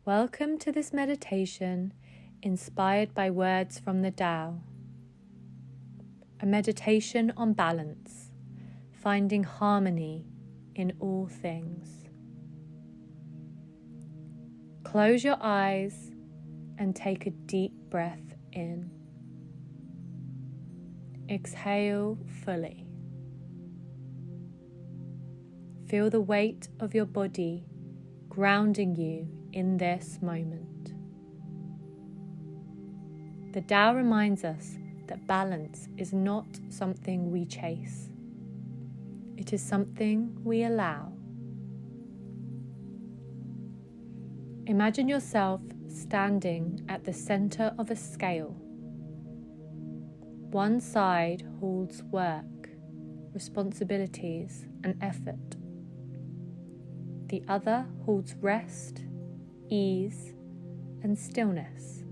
Welcome to this meditation inspired by words from the Tao. A meditation on balance, finding harmony in all things. Close your eyes and take a deep breath in. Exhale fully. Feel the weight of your body grounding you in this moment. The Tao reminds us that balance is not something we chase. It is something we allow. Imagine yourself standing at the center of a scale. One side holds work, responsibilities, and effort. The other holds rest, ease, and stillness.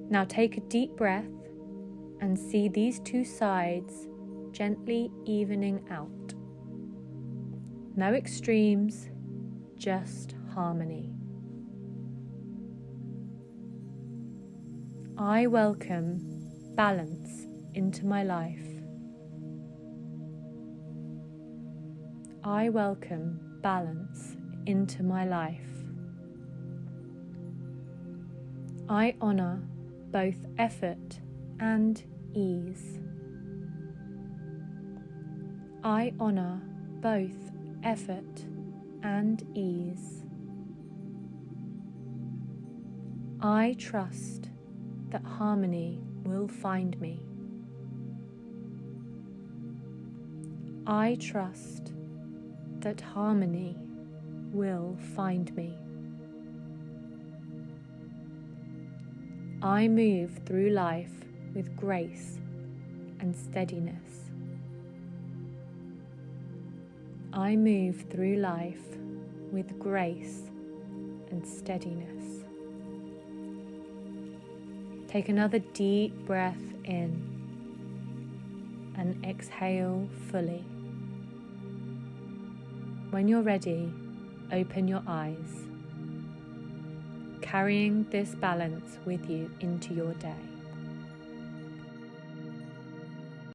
Now take a deep breath and see these two sides gently evening out. No extremes, just harmony. I welcome balance into my life. I welcome balance into my life. I honor both effort and ease. I honor both effort and ease. I trust that harmony will find me. I trust that harmony will find me. I move through life with grace and steadiness. I move through life with grace and steadiness. Take another deep breath in and exhale fully. When you're ready, open your eyes, carrying this balance with you into your day.